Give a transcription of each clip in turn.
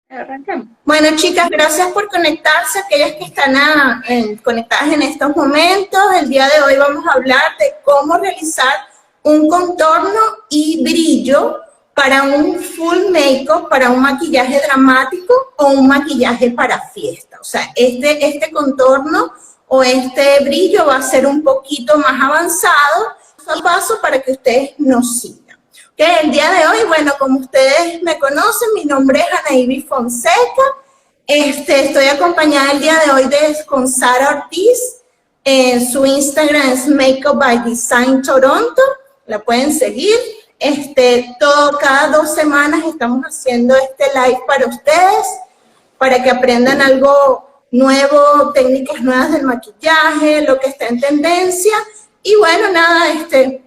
Arrancamos. Bueno, chicas, gracias por conectarse, aquellas que están conectadas en estos momentos. El día de hoy vamos a hablar de cómo realizar un contorno y brillo para un full makeup, para un maquillaje dramático o un maquillaje para fiesta. O sea, este contorno o este brillo va a ser un poquito más avanzado, paso a paso, para que ustedes nos sigan. El día de hoy, bueno, como ustedes me conocen, mi nombre es Anaíbi Fonseca. Estoy acompañada el día de hoy con Sara Ortiz. Su Instagram es Makeup by Design Toronto. La pueden seguir. Cada 2 semanas estamos haciendo este live para ustedes, para que aprendan algo nuevo, técnicas nuevas del maquillaje, lo que está en tendencia. Y bueno, nada,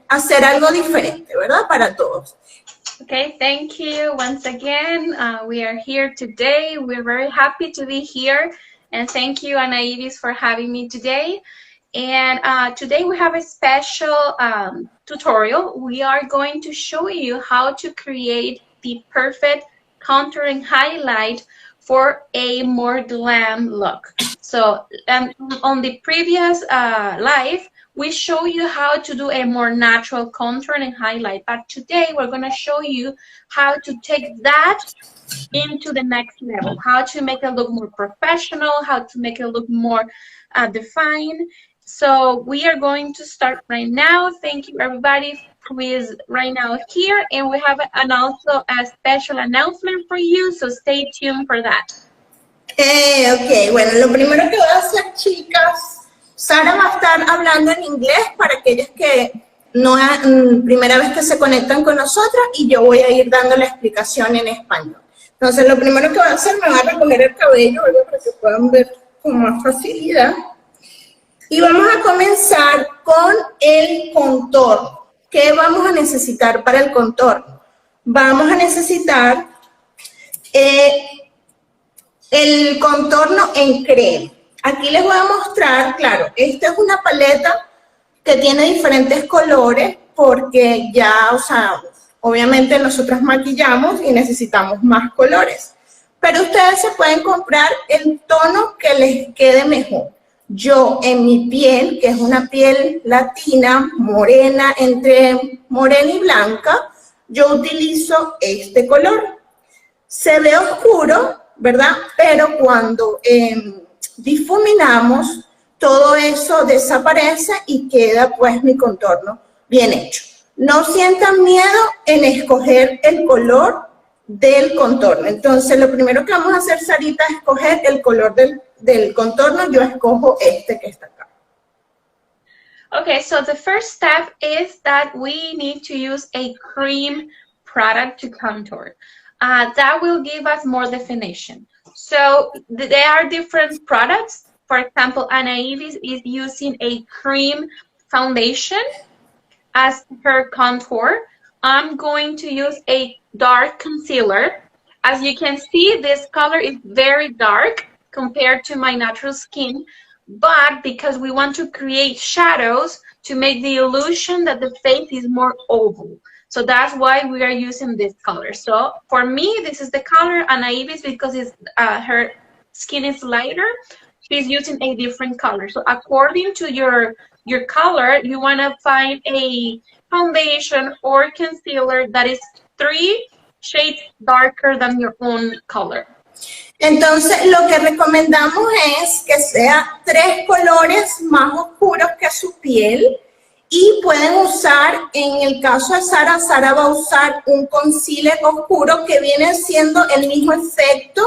hacer algo diferente, ¿verdad? Para todos. Okay, thank you once again. We are here today. We're very happy to be here. And thank you, Anaïs, for having me today. And today we have a special tutorial. We are going to show you how to create the perfect contour and highlight for a more glam look. So on the previous live, we show you how to do a more natural contour and highlight, but today we're going to show you how to take that into the next level, how to make it look more professional, how to make it look more defined. So we are going to start right now. Thank you everybody who is right now here, and we have also a special announcement for you, so stay tuned for that. Ok, bueno, lo primero que voy a hacer, chicas, Sara va a estar hablando en inglés para aquellas que no es primera vez que se conectan con nosotras, y yo voy a ir dando la explicación en español. Entonces, lo primero que voy a hacer, me va a recoger el cabello, ¿verdad? Para que puedan ver con más facilidad. Y vamos a comenzar con el contorno. ¿Qué vamos a necesitar para el contorno? Vamos a necesitar el contorno en crema. Aquí les voy a mostrar, claro, esta es una paleta que tiene diferentes colores porque ya, o sea, obviamente nosotros maquillamos y necesitamos más colores. Pero ustedes se pueden comprar el tono que les quede mejor. Yo en mi piel, que es una piel latina, morena, entre morena y blanca, yo utilizo este color. Se ve oscuro, ¿verdad? Pero cuando difuminamos, todo eso desaparece y queda pues mi contorno bien hecho. No sientan miedo en escoger el color del contorno. Entonces, lo primero que vamos a hacer, Sarita, es escoger el color del contorno. Yo escojo este que está acá. Okay, so the first step is that we need to use a cream product to contour. That will give us more definition. So there are different products. For example, Anaïs is using a cream foundation as her contour. I'm going to use a dark concealer. As you can see, this color is very dark compared to my natural skin, but because we want to create shadows to make the illusion that the face is more oval. So that's why we are using this color. So for me, this is the color, and Anaïs, because it's, her skin is lighter, she's using a different color. So according to your color, you want to find a foundation or concealer that is 3 shades darker than your own color. Entonces, lo que recomendamos es que sea 3 colores más oscuros que su piel. Y pueden usar, en el caso de Sara, Sara va a usar un concealer oscuro que viene siendo el mismo efecto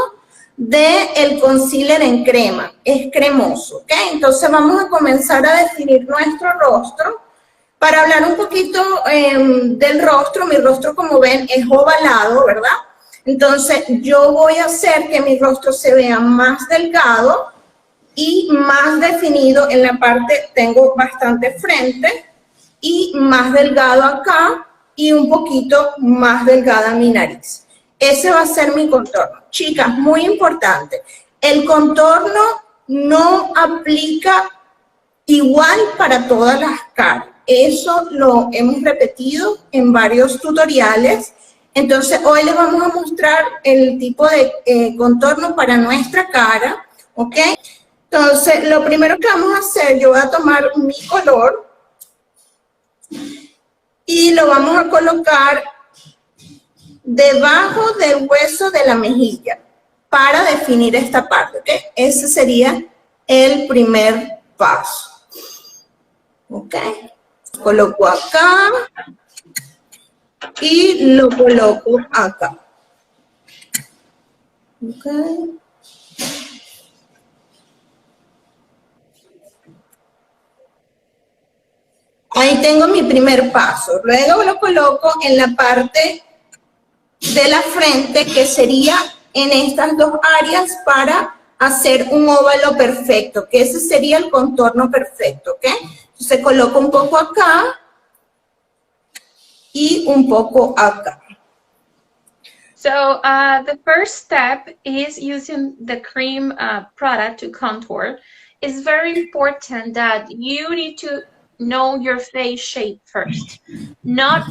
del concealer en crema. Es cremoso, ¿ok? Entonces vamos a comenzar a definir nuestro rostro. Para hablar un poquito del rostro, mi rostro, como ven, es ovalado, ¿verdad? Entonces yo voy a hacer que mi rostro se vea más delgado y más definido. En la parte tengo bastante frente y más delgado acá y un poquito más delgada mi nariz. Ese va a ser mi contorno. Chicas, muy importante, el contorno no aplica igual para todas las caras. Eso lo hemos repetido en varios tutoriales. Entonces, hoy les vamos a mostrar el tipo de contorno para nuestra cara, ¿ok? Entonces, lo primero que vamos a hacer, yo voy a tomar mi color y lo vamos a colocar debajo del hueso de la mejilla para definir esta parte, ¿ok? Ese sería el primer paso, ¿ok? Coloco acá y lo coloco acá, ¿ok? Ahí tengo mi primer paso. Luego lo coloco en la parte de la frente, que sería en estas dos áreas para hacer un óvalo perfecto, que ese sería el contorno perfecto, ¿ok? Entonces coloco un poco acá y un poco acá. So the first step is using the cream product to contour. It's very important that you need to know your face shape first. Not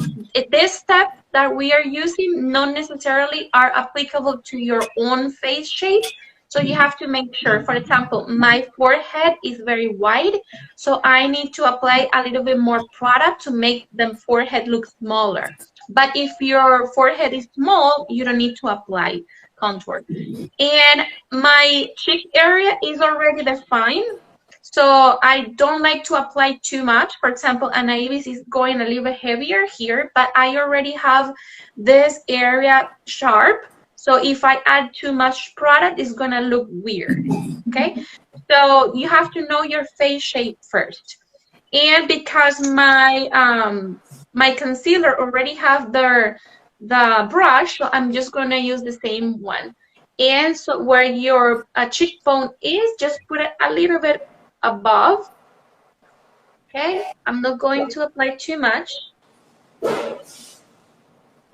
this step that we are using not necessarily are applicable to your own face shape. So you have to make sure, for example, my forehead is very wide, so I need to apply a little bit more product to make the forehead look smaller. But if your forehead is small, you don't need to apply contour. And my cheek area is already defined, so I don't like to apply too much. For example, Ibis is going a little bit heavier here, but I already have this area sharp. So if I add too much product, it's gonna look weird, okay? So you have to know your face shape first. And because my my concealer already have the brush, so I'm just gonna use the same one. And so where your cheekbone is, just put it a little bit above. Okay, I'm not going to apply too much.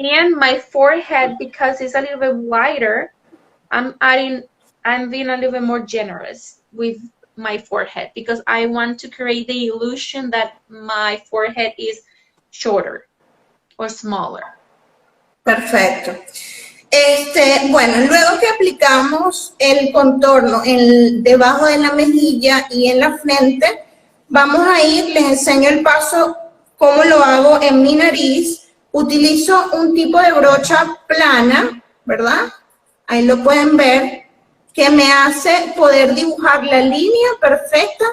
And my forehead, because it's a little bit wider, I'm being a little bit more generous with my forehead because I want to create the illusion that my forehead is shorter or smaller. Perfecto. Bueno, luego que aplicamos el contorno debajo de la mejilla y en la frente, vamos a ir, les enseño el paso, cómo lo hago en mi nariz. Utilizo un tipo de brocha plana, ¿verdad? Ahí lo pueden ver, que me hace poder dibujar la línea perfecta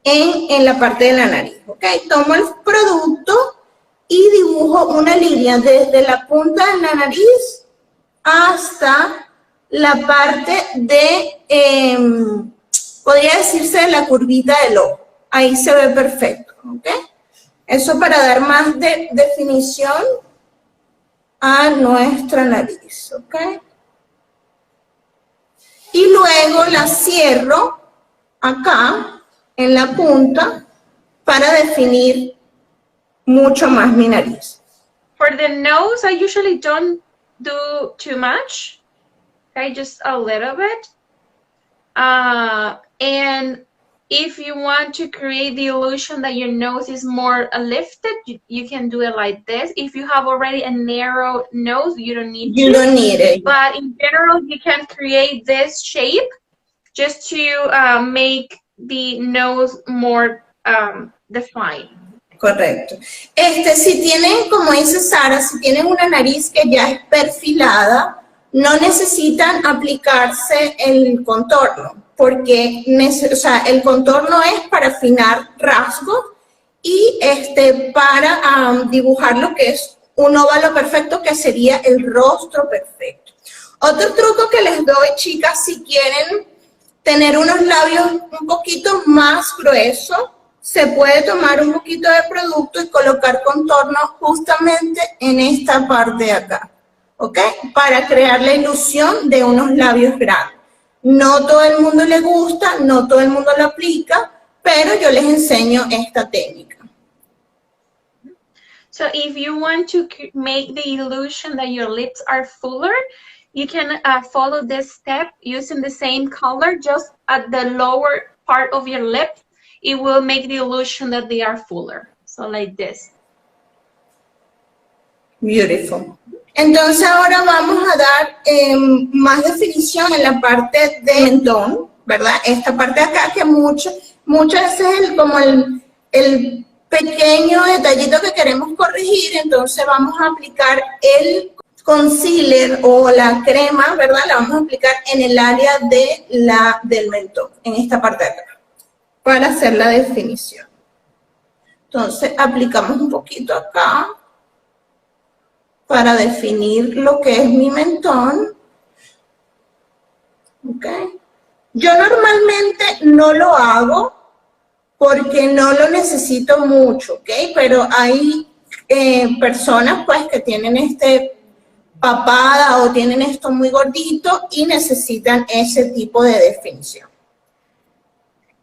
en la parte de la nariz, ¿ok? Tomo el producto y dibujo una línea desde la punta de la nariz hasta la parte de, podría decirse, de la curvita del ojo. Ahí se ve perfecto, ¿ok? Eso para dar más definición a nuestra nariz, ¿ok? Y luego la cierro acá, en la punta, para definir mucho más mi nariz. For the nose, I usually don't do too much, okay, just a little bit. And if you want to create the illusion that your nose is more lifted, you can do it like this. If you have already a narrow nose, you don't need it. But in general, you can create this shape just to make the nose more defined. Correcto. Si tienen, como dice Sara, si tienen una nariz que ya es perfilada, no necesitan aplicarse el contorno, porque el contorno es para afinar rasgos y para dibujar lo que es un óvalo perfecto, que sería el rostro perfecto. Otro truco que les doy, chicas, si quieren tener unos labios un poquito más gruesos, se puede tomar un poquito de producto y colocar contorno justamente en esta parte de acá, ¿ok? Para crear la ilusión de unos labios grandes. No todo el mundo le gusta, no todo el mundo lo aplica, pero yo les enseño esta técnica. So if you want to make the illusion that your lips are fuller, you can follow this step using the same color just at the lower part of your lip. It will make the illusion that they are fuller. So like this. Beautiful. Entonces ahora vamos a dar más definición en la parte de mentón, ¿verdad? Esta parte de acá que muchas veces es como el pequeño detallito que queremos corregir, entonces vamos a aplicar el concealer o la crema, ¿verdad? La vamos a aplicar en el área de del mentón, en esta parte de acá, para hacer la definición. Entonces aplicamos un poquito acá para definir lo que es mi mentón. ¿Ok? Yo normalmente no lo hago porque no lo necesito mucho, ¿ok? Pero hay personas pues que tienen papada o tienen esto muy gordito y necesitan ese tipo de definición.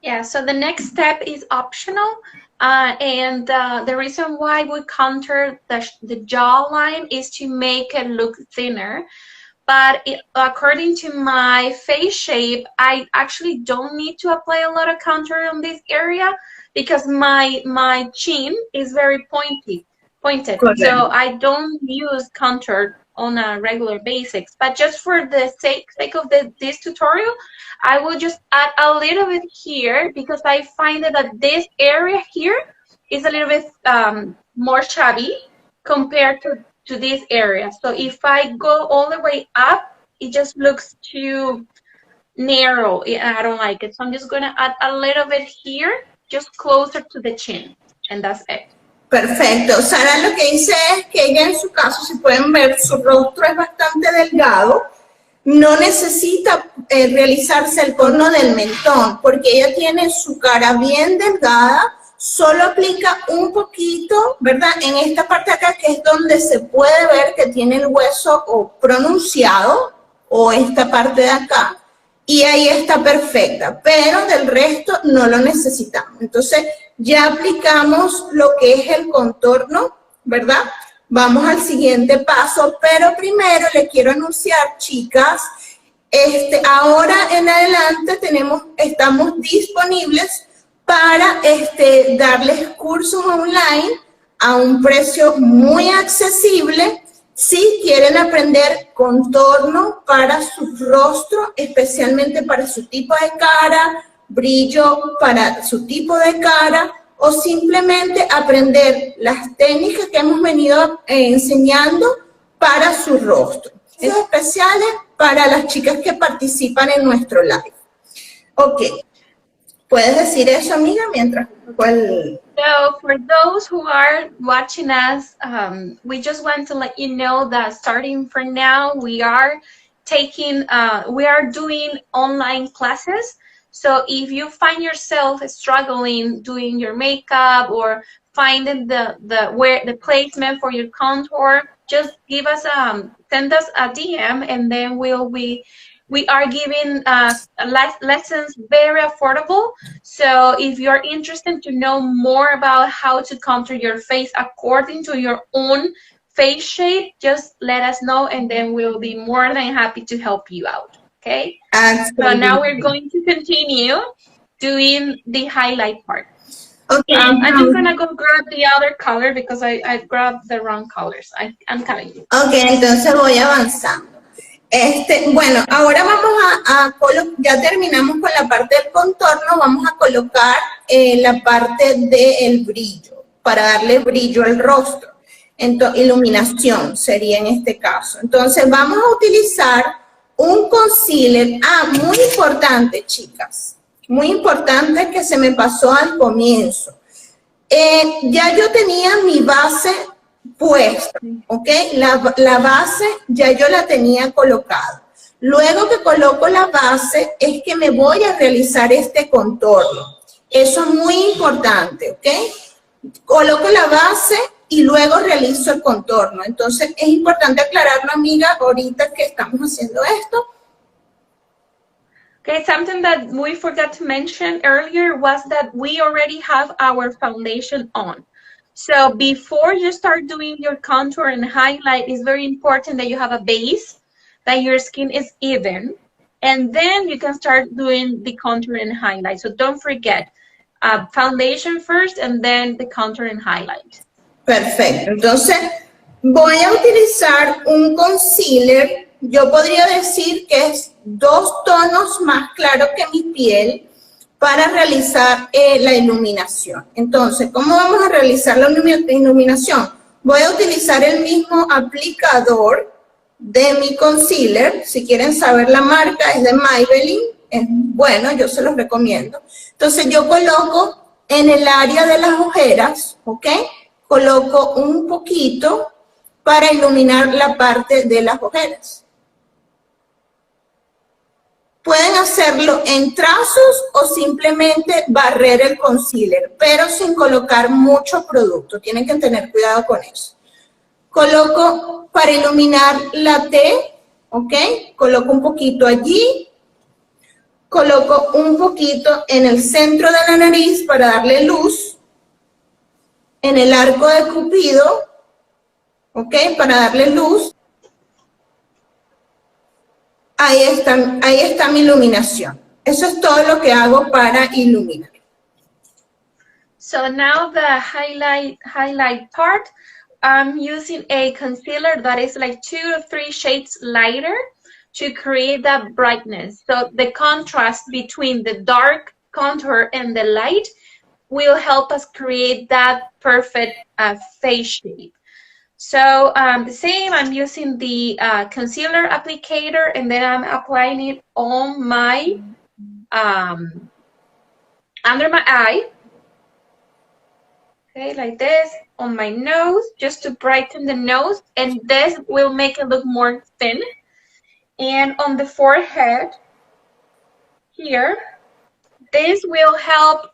Yeah, so the next step is optional, and the reason why we contour the jawline is to make it look thinner. But according to my face shape, I actually don't need to apply a lot of contour on this area because my chin is very pointed. Correct. So I don't use contour on a regular basis. But just for the sake of this tutorial, I will just add a little bit here because I find that this area here is a little bit more chubby compared to this area. So if I go all the way up, it just looks too narrow. I don't like it. So I'm just going to add a little bit here, just closer to the chin. And that's it. Perfecto. Sara lo que dice es que ella en su caso, si pueden ver, su rostro es bastante delgado. No necesita realizarse el cono del mentón porque ella tiene su cara bien delgada. Solo aplica un poquito, ¿verdad? En esta parte de acá, que es donde se puede ver que tiene el hueso o pronunciado, o esta parte de acá, y ahí está perfecta, pero del resto no lo necesitamos. Entonces, ya aplicamos lo que es el contorno, ¿verdad? Vamos al siguiente paso, pero primero les quiero anunciar, chicas, ahora en adelante estamos disponibles para darles cursos online a un precio muy accesible si quieren aprender contorno para su rostro, especialmente para su tipo de cara, brillo para su tipo de cara, o simplemente aprender las técnicas que hemos venido enseñando para su rostro. Es especiales para las chicas que participan en nuestro live. Ok. ¿Puedes decir eso, amiga, mientras cuál? So for those who are watching us, we just want to let you know that starting from now, we are doing online classes. So if you find yourself struggling doing your makeup or finding the placement for your contour, just send us a DM, and then we are giving lessons very affordable. So if you're interested to know more about how to contour your face according to your own face shape, just let us know, and then we'll be more than happy to help you out. Okay? Absolutely. So now we're going to continue doing the highlight part. Okay. I'm just gonna go grab the other color because I grabbed the wrong colors. I'm telling you. Okay, entonces voy avanzando. Bueno, ahora vamos ya terminamos con la parte del contorno, vamos a colocar la parte del brillo, para darle brillo al rostro. Entonces, iluminación sería en este caso. Entonces, vamos a utilizar un concealer. Muy importante, chicas. Muy importante que se me pasó al comienzo. Ya yo tenía mi base puesta, ¿ok? La base ya yo la tenía colocada. Luego que coloco la base es que me voy a realizar este contorno. Eso es muy importante, ¿ok? Coloco la base y luego realizo el contorno. Entonces es importante aclararlo, amiga, ahorita que estamos haciendo esto. Okay, something that we forgot to mention earlier was that we already have our foundation on. So before you start doing your contour and highlight, it's very important that you have a base, that your skin is even, and then you can start doing the contour and highlight. So don't forget, foundation first and then the contour and highlight. Perfecto. Entonces, Voy a utilizar un concealer, yo podría decir que es 2 tonos más claro que mi piel para realizar la iluminación. Entonces, ¿cómo vamos a realizar la iluminación? Voy a utilizar el mismo aplicador de mi concealer. Si quieren saber la marca, es de Maybelline. Es bueno, yo se los recomiendo. Entonces, yo coloco en el área de las ojeras, ¿ok? Coloco un poquito para iluminar la parte de las ojeras. Pueden hacerlo en trazos o simplemente barrer el concealer, pero sin colocar mucho producto. Tienen que tener cuidado con eso. Coloco para iluminar la T, ¿ok? Coloco un poquito allí. Coloco un poquito en el centro de la nariz para darle luz. En el arco de Cupido, ¿ok? Para darle luz. Ahí está mi iluminación. Eso es todo lo que hago para iluminar. So now the highlight part, I'm using a concealer that is like 2 to 3 shades lighter to create that brightness. So the contrast between the dark contour and the light will help us create that perfect face shape. So the same, I'm using the concealer applicator, and then I'm applying it on my, under my eye. Okay, like this, on my nose, just to brighten the nose, and this will make it look more thin. And on the forehead, here, this will help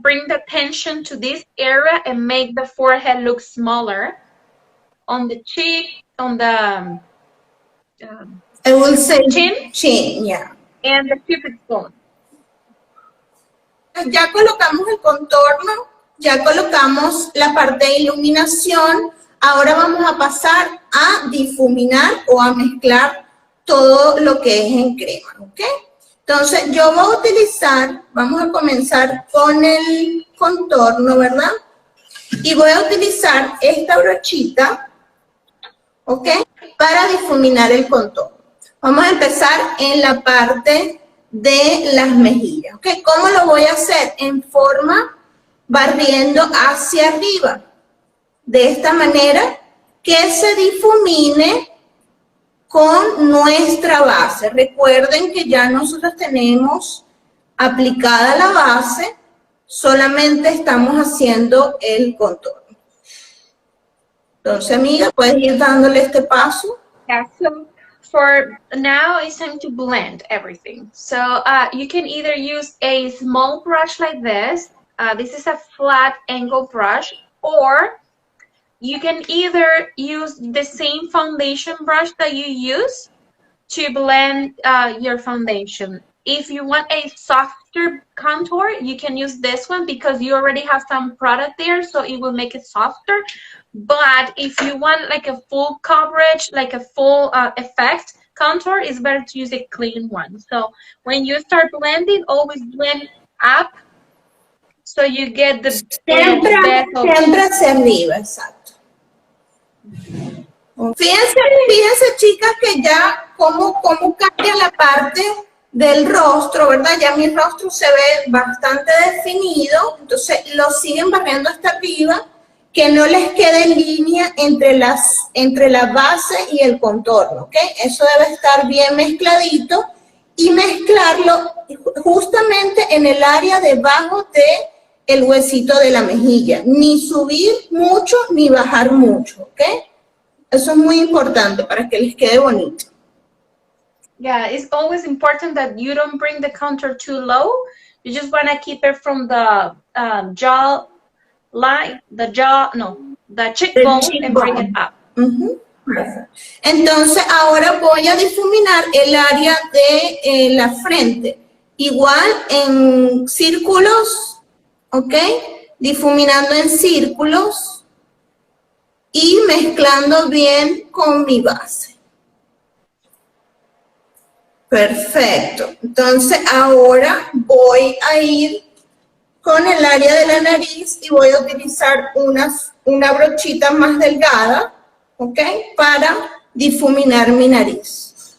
bring the tension to this area and make the forehead look smaller. On the cheek, on the I will say chin, yeah. And the cupid's bone. Ya colocamos el contorno, ya colocamos la parte de iluminación. Ahora vamos a pasar a difuminar o a mezclar todo lo que es en crema, ¿ok? Entonces, yo voy a utilizar, vamos a comenzar con el contorno, ¿verdad? Y voy a utilizar esta brochita, ¿ok? Para difuminar el contorno. Vamos a empezar en la parte de las mejillas, ¿ok? ¿Cómo lo voy a hacer? En forma barriendo hacia arriba. De esta manera que se difumine con nuestra base. Recuerden que ya nosotros tenemos aplicada la base, solamente estamos haciendo el contorno. Entonces, amiga, puedes ir dándole este paso. Yeah, so for now, it's time to blend everything. So you can either use a small brush like this. This is a flat angle brush, or you can either use the same foundation brush that you use to blend your foundation. If you want a softer contour, you can use this one because you already have some product there, so it will make it softer. But if you want like a full coverage, like a full effect contour, it's better to use a clean one. So when you start blending, always blend up so you get the siempre hacia arriba, exacto. Fíjense chicas que ya cómo cambia la parte del rostro, ¿verdad? Ya mi rostro se ve bastante definido, entonces lo siguen barriendo hasta arriba, que no les quede línea entre la base y el contorno, ¿ok? Eso debe estar bien mezcladito y mezclarlo justamente en el área debajo del huesito de la mejilla. Ni subir mucho ni bajar mucho, ¿ok? Eso es muy importante para que les quede bonito. Yeah, it's always important that you don't bring the contour too low. You just want to keep it from the jaw line, the cheekbone, and bring it up. Entonces, ahora voy a difuminar el área de la frente. Igual en círculos, ¿ok? Difuminando en círculos y mezclando bien con mi base. Perfecto. Entonces, ahora voy a ir con el área de la nariz y voy a utilizar una brochita más delgada, ¿ok? Para difuminar mi nariz.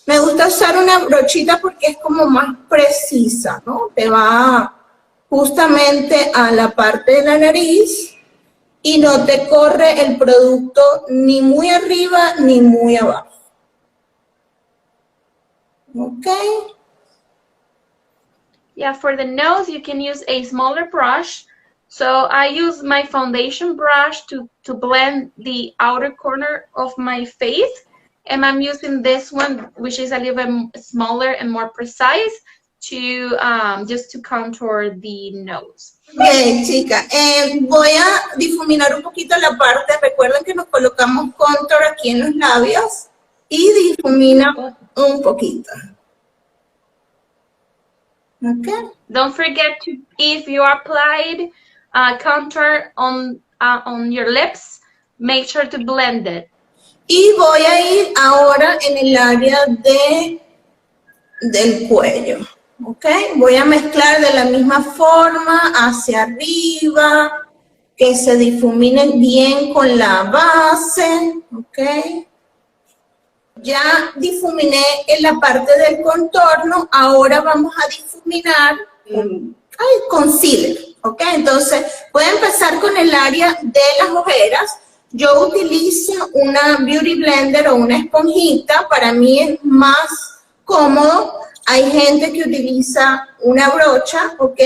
Me gusta usar una brochita porque es como más precisa, ¿no? Te va justamente a la parte de la nariz y no te corre el producto ni muy arriba ni muy abajo. ¿Ok? Yeah, for the nose, you can use a smaller brush. So I use my foundation brush to blend the outer corner of my face. And I'm using this one, which is a little bit smaller and more precise, to just to contour the nose. Bien, chicas, voy a difuminar un poquito la parte. Recuerden que nos colocamos contour aquí en los labios y difumina un poquito. Okay. Don't forget to, if you applied contour on your lips, make sure to blend it. Y voy a ir ahora en el área del cuello. ¿Ok? Voy a mezclar de la misma forma hacia arriba, que se difuminen bien con la base. ¿Ok? Ya difuminé en la parte del contorno, ahora vamos a difuminar concealer. ¿Ok? Entonces, voy a empezar con el área de las ojeras. Yo utilizo una Beauty Blender o una esponjita, para mí es más cómodo. Hay gente que utiliza una brocha, ¿ok?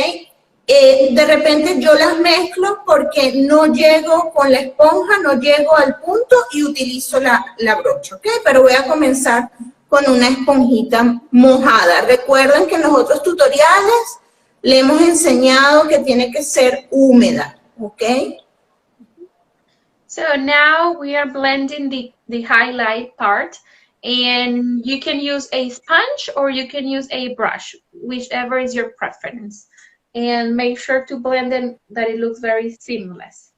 De repente yo las mezclo porque no llego con la esponja, no llego al punto y utilizo la brocha, ¿ok? Pero voy a comenzar con una esponjita mojada. Recuerden que en los otros tutoriales le hemos enseñado que tiene que ser húmeda, ¿ok? So now we are blending the highlight part, and you can use a sponge or you can use a brush, whichever is your preference. And make sure to blend it that it looks very seamless.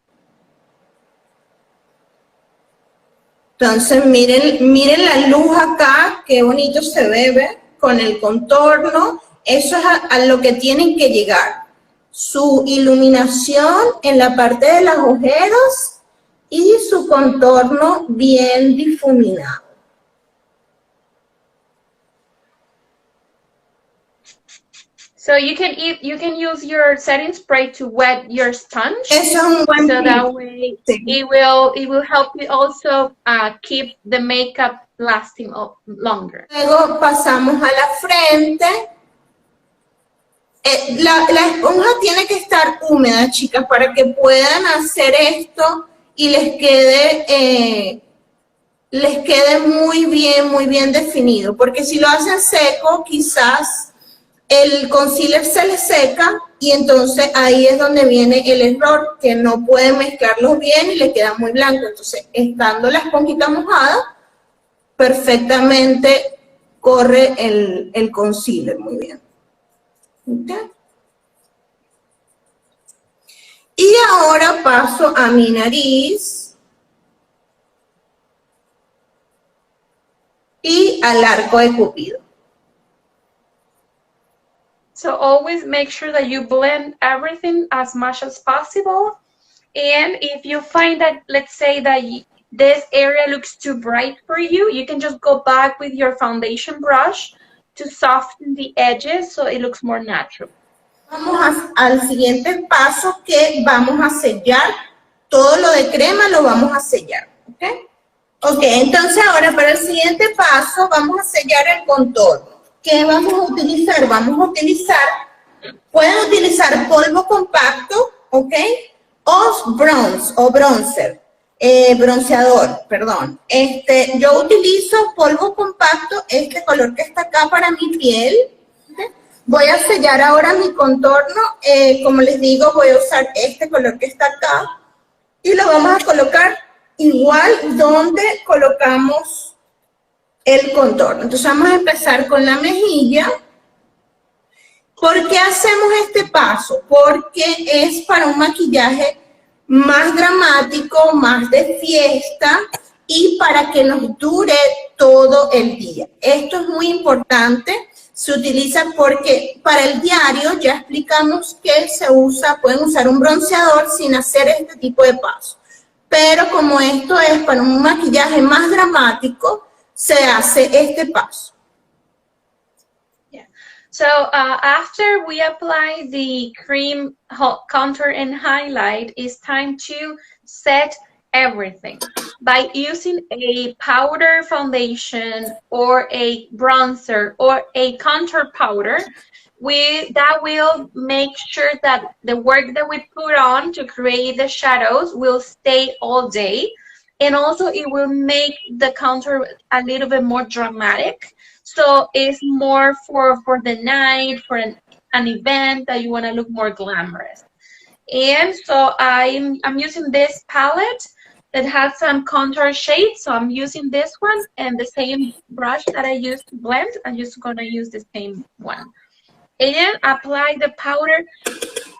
Entonces miren la luz acá, qué bonito se ve con el contorno. Eso es a lo que tienen que llegar. Su iluminación en la parte de las ojeras y su contorno bien difuminado. So you can use your setting spray to wet your sponge. Eso es un buen so tip. That way sí. it will help you also keep the makeup lasting longer. Luego pasamos a la frente. La esponja tiene que estar húmeda, chicas, para que puedan hacer esto y les quede muy bien definido, porque si lo hacen seco, quizás el concealer se les seca y entonces ahí es donde viene el error, que no pueden mezclarlos bien y le queda muy blanco. Entonces, estando la esponjita mojada, perfectamente corre el concealer muy bien. ¿Okay? Y ahora paso a mi nariz y al arco de Cupido. So always make sure that you blend everything as much as possible. And if you find that, let's say that this area looks too bright for you, you can just go back with your foundation brush to soften the edges so it looks more natural. Vamos al siguiente paso, que vamos a sellar. Todo lo de crema lo vamos a sellar. ¿Ok? Ok, entonces ahora para el siguiente paso vamos a sellar el contorno. ¿Qué vamos a utilizar? Vamos a utilizar, pueden utilizar polvo compacto, ¿ok? O bronze, o bronzer, bronceador, perdón. Yo utilizo polvo compacto, este color que está acá para mi piel. ¿Okay? Voy a sellar ahora mi contorno, como les digo, voy a usar este color que está acá y lo vamos a colocar igual donde colocamos el contorno. Entonces vamos a empezar con la mejilla. ¿Por qué hacemos este paso? Porque es para un maquillaje más dramático, más de fiesta y para que nos dure todo el día. Esto es muy importante, se utiliza porque para el diario ya explicamos que se usa, pueden usar un bronceador sin hacer este tipo de pasos. pero como esto es para un maquillaje más dramático, se hace este paso. Yeah. So after we apply the cream contour and highlight, it's time to set everything by using a powder foundation or a bronzer or a contour powder. That will make sure that the work that we put on to create the shadows will stay all day, and also it will make the contour a little bit more dramatic, so it's more for the night, for an event that you want to look more glamorous. And so I'm using this palette that has some contour shades, so I'm using this one and the same brush that I used to blend. I'm just going to use the same one. And apply the powder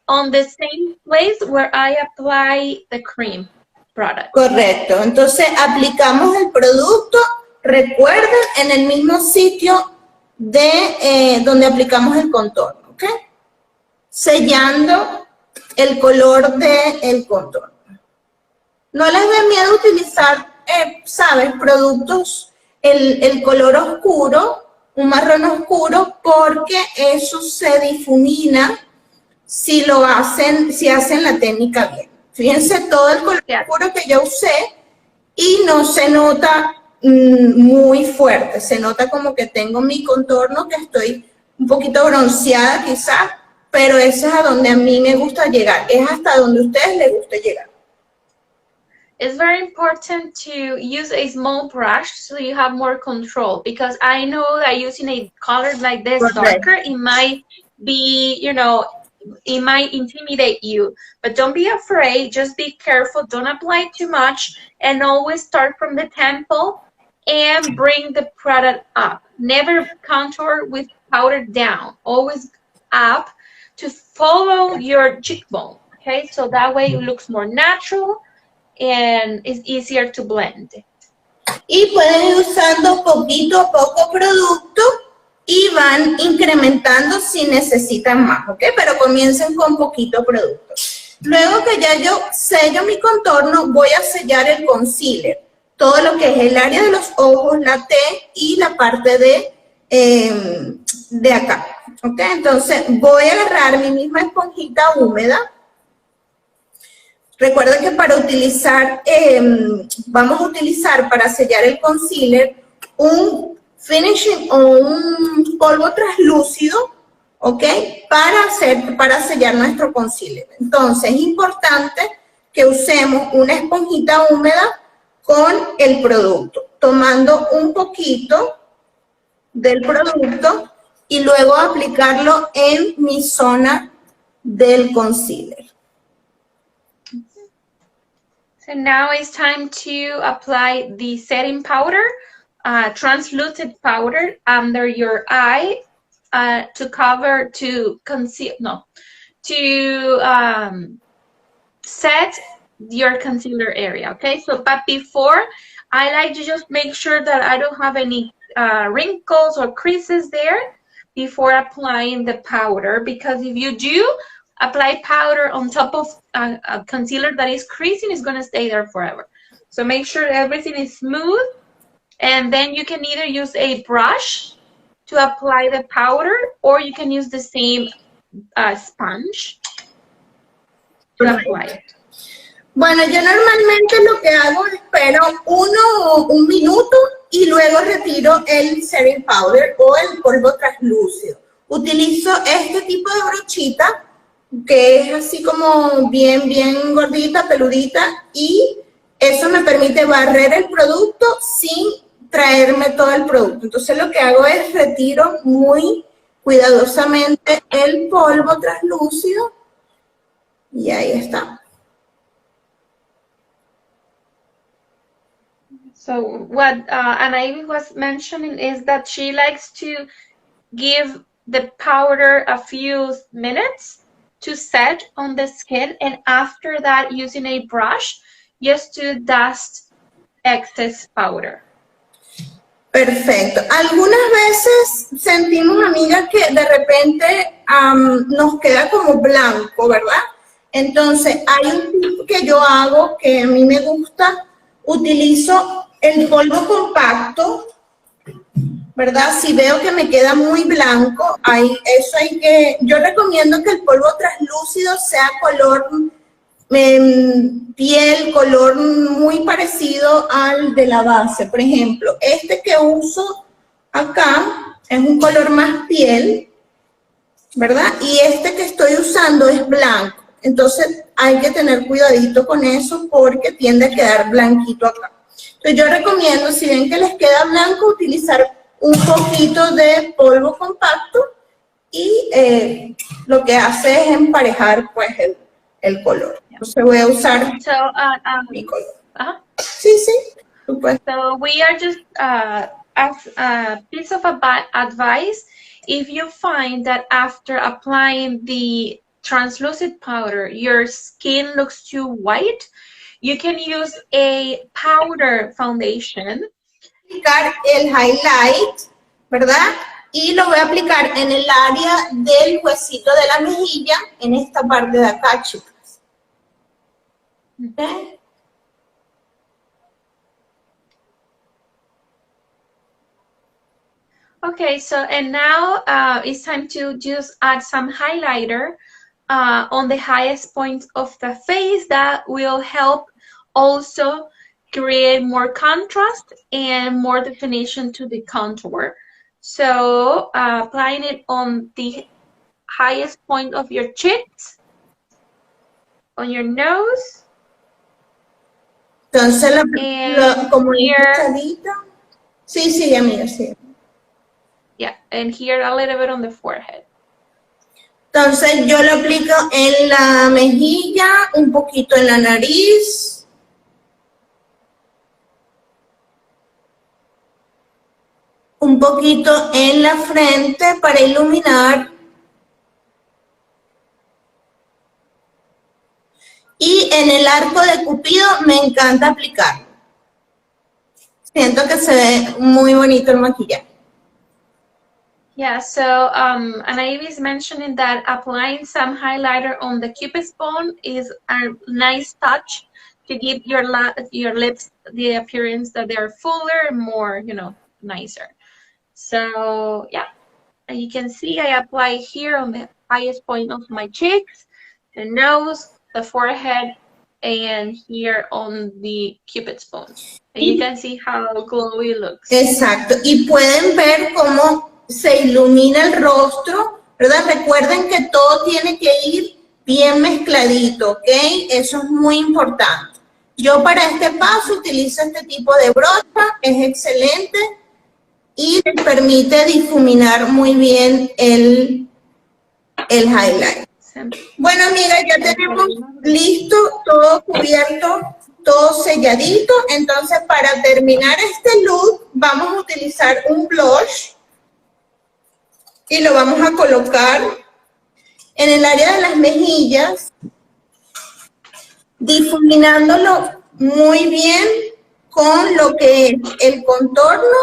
on the same place where I apply the cream product. Correcto. Entonces, aplicamos el producto, recuerden, en el mismo sitio de donde aplicamos el contorno, ¿ok? Sellando el color del contorno. No les dé miedo utilizar, ¿sabes? Productos, el color oscuro, un marrón oscuro, porque eso se difumina si hacen la técnica bien. Fíjense todo el color oscuro que yo usé y no se nota muy fuerte, se nota como que tengo mi contorno, que estoy un poquito bronceada quizás, pero eso es a donde a mí me gusta llegar, es hasta donde a ustedes les guste llegar. It's very important to use a small brush so you have more control, because I know that using a color like this darker, it might be, you know, it might intimidate you, but don't be afraid. Just be careful. Don't apply too much, and always start from the temple and bring the product up. Never contour with powder down. Always up to follow your cheekbone. Okay, so that way it looks more natural and it's easier to blend. Y pueden ir usando poquito a poco producto y van incrementando si necesitan más, ¿ok? Pero comiencen con poquito producto. Luego que ya yo sello mi contorno, voy a sellar el concealer. Todo lo que es el área de los ojos, la T y la parte de acá, ¿ok? Entonces voy a agarrar mi misma esponjita húmeda. Recuerden que para utilizar, vamos a utilizar para sellar el concealer un finishing o un polvo translúcido, ¿ok? Para sellar nuestro concealer. Entonces es importante que usemos una esponjita húmeda con el producto, tomando un poquito del producto y luego aplicarlo en mi zona del concealer. So now it's time to apply the setting powder, translucent powder under your eye to set your concealer area, okay? So, but before, I like to just make sure that I don't have any wrinkles or creases there before applying the powder, because if you do apply powder on top of a concealer that is creasing, it's going to stay there forever. So make sure everything is smooth, and then you can either use a brush to apply the powder, or you can use the same sponge to apply it. Bueno, yo normalmente lo que hago es espero un minuto y luego retiro el setting powder o el polvo translúcido. Utilizo este tipo de brochita que es así como bien gordita, peludita, y eso me permite barrer el producto sin traerme todo el producto. Entonces lo que hago es retiro muy cuidadosamente el polvo translúcido y ahí está. So what Anaí was mentioning is that she likes to give the powder a few minutes to set on the skin, and after that using a brush just to dust excess powder. Perfecto. Algunas veces sentimos, amigas, que de repente nos queda como blanco, ¿verdad? Entonces, hay un tip que yo hago que a mí me gusta. Utilizo el polvo compacto, ¿verdad? Si veo que me queda muy blanco, yo recomiendo que el polvo translúcido sea color piel, color muy parecido al de la base. Por ejemplo, este que uso acá es un color más piel, ¿verdad? Y este que estoy usando es blanco. Entonces hay que tener cuidadito con eso porque tiende a quedar blanquito acá. Entonces yo recomiendo, si ven que les queda blanco, utilizar un poquito de polvo compacto y lo que hace es emparejar pues el color. Entonces voy a usar mi color. Sí, sí. So we are just, as a piece of advice, if you find that after applying the translucent powder, your skin looks too white, you can use a powder foundation. Aplicar el highlight, ¿verdad? Y lo voy a aplicar en el área del huesito de la mejilla, en esta parte de acá, chicas. ¿Okay? Okay, so and now it's time to just add some highlighter on the highest point of the face that will help also create more contrast and more definition to the contour. So applying it on the highest point of your cheeks, on your nose. Entonces, como here, sí, amiga, sí. Yeah, and here a little bit on the forehead. Entonces yo lo aplico en la mejilla, un poquito en la nariz. Un poquito en la frente para iluminar. Y en el arco de Cupido me encanta aplicar. Siento que se ve muy bonito el maquillaje. Yeah, so Anaib is mentioning that applying some highlighter on the Cupid's bone is a nice touch to give your lips the appearance that they're fuller, more, you know, nicer. So yeah, and you can see I apply here on the highest point of my cheeks, the nose, the forehead, and here on the Cupid's bone. And you can see how glowy it looks. Exacto, y pueden ver cómo se ilumina el rostro, ¿verdad? Recuerden que todo tiene que ir bien mezcladito, ¿ok? Eso es muy importante. Yo para este paso utilizo este tipo de brocha, es excelente y les permite difuminar muy bien el highlight. Bueno, amiga, ya tenemos listo, todo cubierto, todo selladito. Entonces, para terminar este look, vamos a utilizar un blush y lo vamos a colocar en el área de las mejillas, difuminándolo muy bien con lo que es el contorno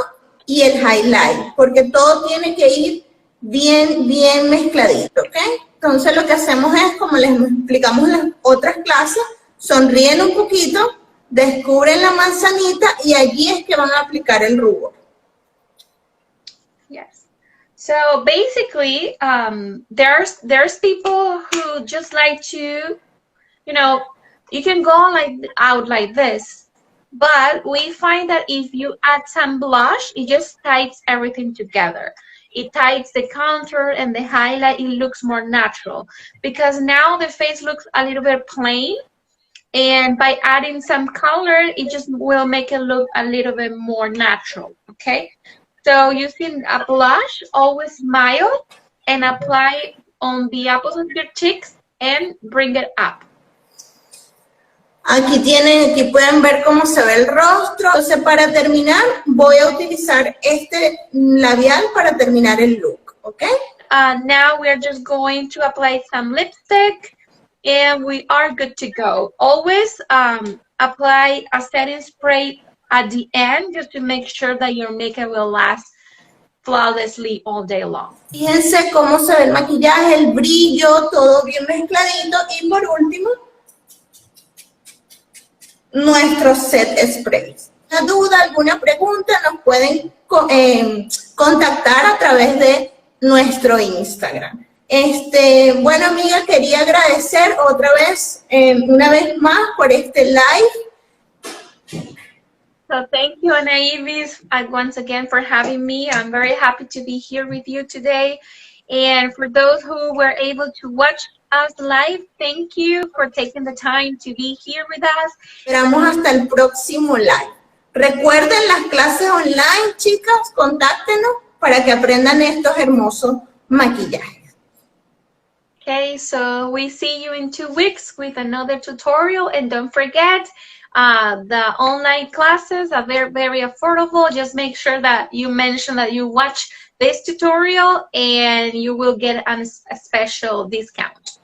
y el highlight, porque todo tiene que ir bien mezcladito, ¿ok? Entonces lo que hacemos es, como les explicamos en las otras clases, sonríen un poquito, descubren la manzanita y allí es que van a aplicar el rubor. Yes. So basically, there's people who just like to, you know, you can go out like this, but we find that if you add some blush, it just ties everything together. It ties the contour and the highlight. It looks more natural because now the face looks a little bit plain, and by adding some color, it just will make it look a little bit more natural. Okay, so using a blush, always smile and apply on the apples of your cheeks and bring it up. Aquí pueden ver cómo se ve el rostro. Entonces, para terminar, voy a utilizar este labial para terminar el look, ¿ok? Now we're just going to apply some lipstick, and we are good to go. Always apply a setting spray at the end, just to make sure that your makeup will last flawlessly all day long. Fíjense cómo se ve el maquillaje, el brillo, todo bien mezcladito. Y por último, nuestro set sprays. ¿Alguna duda, alguna pregunta? Nos pueden contactar a través de nuestro Instagram. Bueno, amiga, quería agradecer otra vez, una vez más, por este live. So thank you, Ana Ibis, once again for having me. I'm very happy to be here with you today. And for those who were able to watch us live, thank you for taking the time to be here with us. Esperamos hasta el próximo live. Recuerden las clases online, chicas, contáctenos para que aprendan estos hermosos maquillajes. Okay, so we see you in 2 weeks with another tutorial, and don't forget the online classes are very, very affordable. Just make sure that you mention that you watch this tutorial and you will get a special discount.